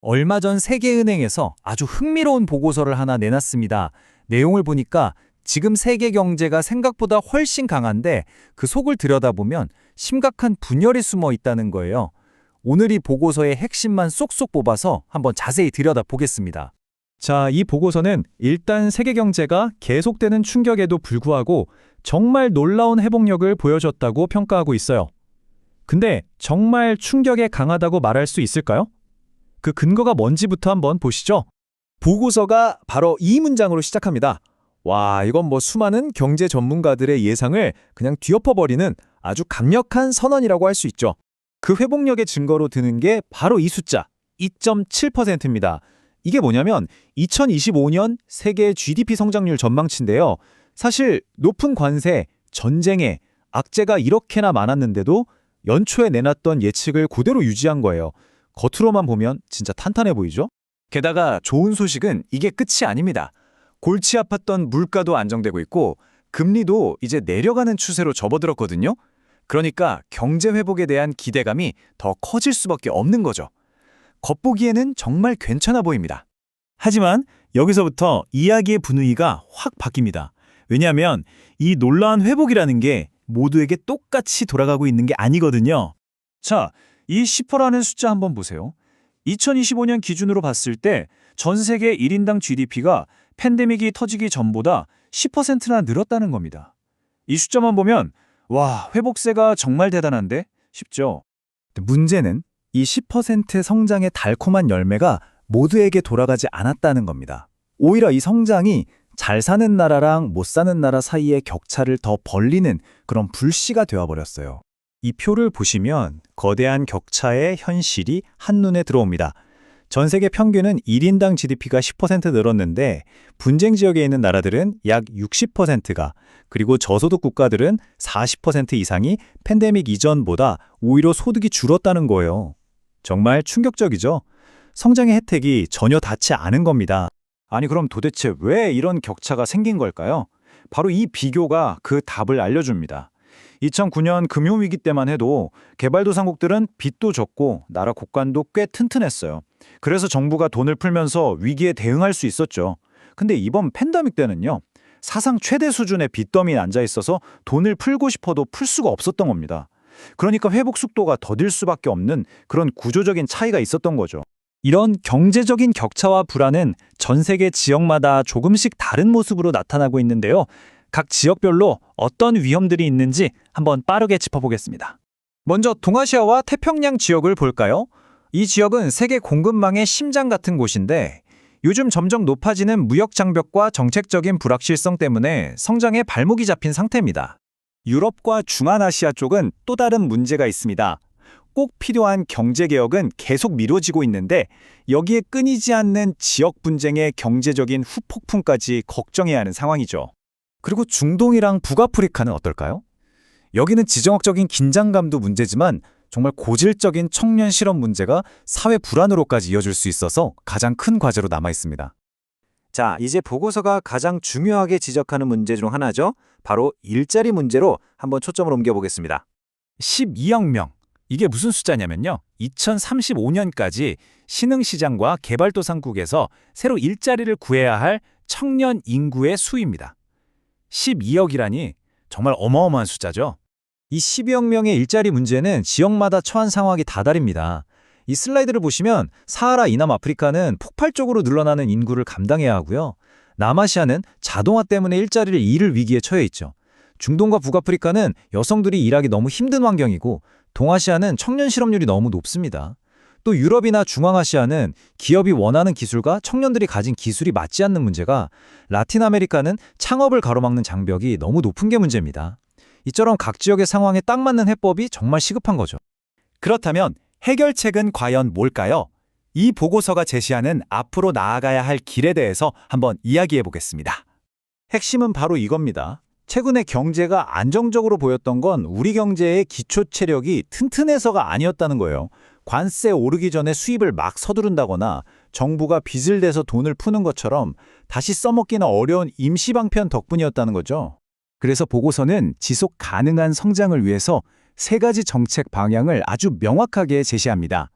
얼마 전 세계은행에서 아주 흥미로운 보고서를 하나 내놨습니다. 내용을 보니까 지금 세계 경제가 생각보다 훨씬 강한데 그 속을 들여다보면 심각한 분열이 숨어 있다는 거예요. 오늘 이 보고서의 핵심만 쏙쏙 뽑아서 한번 자세히 들여다보겠습니다. 자, 이 보고서는 일단 세계 경제가 계속되는 충격에도 불구하고 정말 놀라운 회복력을 보여줬다고 평가하고 있어요. 근데 정말 충격에 강하다고 말할 수 있을까요? 그 근거가 뭔지부터 한번 보시죠. 보고서가 바로 이 문장으로 시작합니다. 와, 이건 뭐 수많은 경제 전문가들의 예상을 그냥 뒤엎어버리는 아주 강력한 선언이라고 할 수 있죠. 그 회복력의 증거로 드는 게 바로 이 숫자, 2.7%입니다. 이게 뭐냐면 2025년 세계 GDP 성장률 전망치인데요. 사실 높은 관세, 전쟁에 악재가 이렇게나 많았는데도 연초에 내놨던 예측을 그대로 유지한 거예요. 겉으로만 보면 진짜 탄탄해 보이죠? 게다가 좋은 소식은 이게 끝이 아닙니다. 골치 아팠던 물가도 안정되고 있고 금리도 이제 내려가는 추세로 접어들었거든요. 그러니까 경제 회복에 대한 기대감이 더 커질 수밖에 없는 거죠. 겉보기에는 정말 괜찮아 보입니다. 하지만 여기서부터 이야기의 분위기가 확 바뀝니다. 왜냐하면 이 놀라운 회복이라는 게 모두에게 똑같이 돌아가고 있는 게 아니거든요. 자, 이 10%라는 숫자 한번 보세요. 2025년 기준으로 봤을 때 전 세계 1인당 GDP가 팬데믹이 터지기 전보다 10%나 늘었다는 겁니다. 이 숫자만 보면 와, 회복세가 정말 대단한데 싶죠? 문제는 이 10% 성장의 달콤한 열매가 모두에게 돌아가지 않았다는 겁니다. 오히려 이 성장이 잘 사는 나라랑 못 사는 나라 사이의 격차를 더 벌리는 그런 불씨가 되어버렸어요. 이 표를 보시면 거대한 격차의 현실이 한눈에 들어옵니다. 전 세계 평균은 1인당 GDP가 10% 늘었는데 분쟁 지역에 있는 나라들은 약 60%가, 그리고 저소득 국가들은 40% 이상이 팬데믹 이전보다 오히려 소득이 줄었다는 거예요. 정말 충격적이죠? 성장의 혜택이 전혀 닿지 않은 겁니다. 아니, 그럼 도대체 왜 이런 격차가 생긴 걸까요? 바로 이 비교가 그 답을 알려줍니다. 2009년 금융위기 때만 해도 개발도상국들은 빚도 적고 나라 국간도 꽤 튼튼했어요. 그래서 정부가 돈을 풀면서 위기에 대응할 수 있었죠. 근데 이번 팬데믹 때는요, 사상 최대 수준의 빚더미에 앉아 있어서 돈을 풀고 싶어도 풀 수가 없었던 겁니다. 그러니까 회복 속도가 더딜 수밖에 없는 그런 구조적인 차이가 있었던 거죠. 이런 경제적인 격차와 불안은 전 세계 지역마다 조금씩 다른 모습으로 나타나고 있는데요. 각 지역별로 어떤 위험들이 있는지 한번 빠르게 짚어보겠습니다. 먼저 동아시아와 태평양 지역을 볼까요? 이 지역은 세계 공급망의 심장 같은 곳인데 요즘 점점 높아지는 무역 장벽과 정책적인 불확실성 때문에 성장에 발목이 잡힌 상태입니다. 유럽과 중앙아시아 쪽은 또 다른 문제가 있습니다. 꼭 필요한 경제개혁은 계속 미뤄지고 있는데 여기에 끊이지 않는 지역 분쟁의 경제적인 후폭풍까지 걱정해야 하는 상황이죠. 그리고 중동이랑 북아프리카는 어떨까요? 여기는 지정학적인 긴장감도 문제지만 정말 고질적인 청년 실업 문제가 사회 불안으로까지 이어질 수 있어서 가장 큰 과제로 남아 있습니다. 자, 이제 보고서가 가장 중요하게 지적하는 문제 중 하나죠. 바로 일자리 문제로 한번 초점을 옮겨보겠습니다. 12억 명. 이게 무슨 숫자냐면요. 2035년까지 신흥시장과 개발도상국에서 새로 일자리를 구해야 할 청년 인구의 수입니다. 12억이라니 정말 어마어마한 숫자죠. 이 12억 명의 일자리 문제는 지역마다 처한 상황이 다 다릅니다. 이 슬라이드를 보시면 사하라 이남 아프리카는 폭발적으로 늘어나는 인구를 감당해야 하고요. 남아시아는 자동화 때문에 일자리를 잃을 위기에 처해 있죠. 중동과 북아프리카는 여성들이 일하기 너무 힘든 환경이고 동아시아는 청년 실업률이 너무 높습니다. 또 유럽이나 중앙아시아는 기업이 원하는 기술과 청년들이 가진 기술이 맞지 않는 문제가, 라틴 아메리카는 창업을 가로막는 장벽이 너무 높은 게 문제입니다. 이처럼 각 지역의 상황에 딱 맞는 해법이 정말 시급한 거죠. 그렇다면 해결책은 과연 뭘까요? 이 보고서가 제시하는 앞으로 나아가야 할 길에 대해서 한번 이야기해 보겠습니다. 핵심은 바로 이겁니다. 최근에 경제가 안정적으로 보였던 건 우리 경제의 기초 체력이 튼튼해서가 아니었다는 거예요. 관세 오르기 전에 수입을 막 서두른다거나 정부가 빚을 내서 돈을 푸는 것처럼 다시 써먹기는 어려운 임시방편 덕분이었다는 거죠. 그래서 보고서는 지속 가능한 성장을 위해서 세 가지 정책 방향을 아주 명확하게 제시합니다.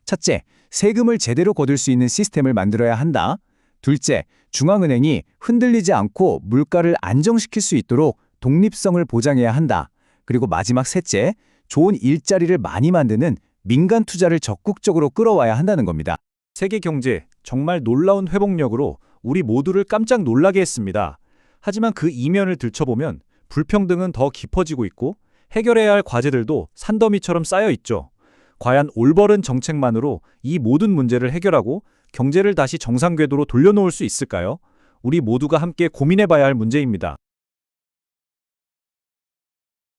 첫째, 세금을 제대로 거둘 수 있는 시스템을 만들어야 한다. 둘째, 중앙은행이 흔들리지 않고 물가를 안정시킬 수 있도록 독립성을 보장해야 한다. 그리고 마지막 셋째, 좋은 일자리를 많이 만드는 민간 투자를 적극적으로 끌어와야 한다는 겁니다. 세계 경제 정말 놀라운 회복력으로 우리 모두를 깜짝 놀라게 했습니다. 하지만 그 이면을 들춰보면 불평등은 더 깊어지고 있고 해결해야 할 과제들도 산더미처럼 쌓여 있죠. 과연 올바른 정책만으로 이 모든 문제를 해결하고 경제를 다시 정상 궤도로 돌려놓을 수 있을까요? 우리 모두가 함께 고민해봐야 할 문제입니다.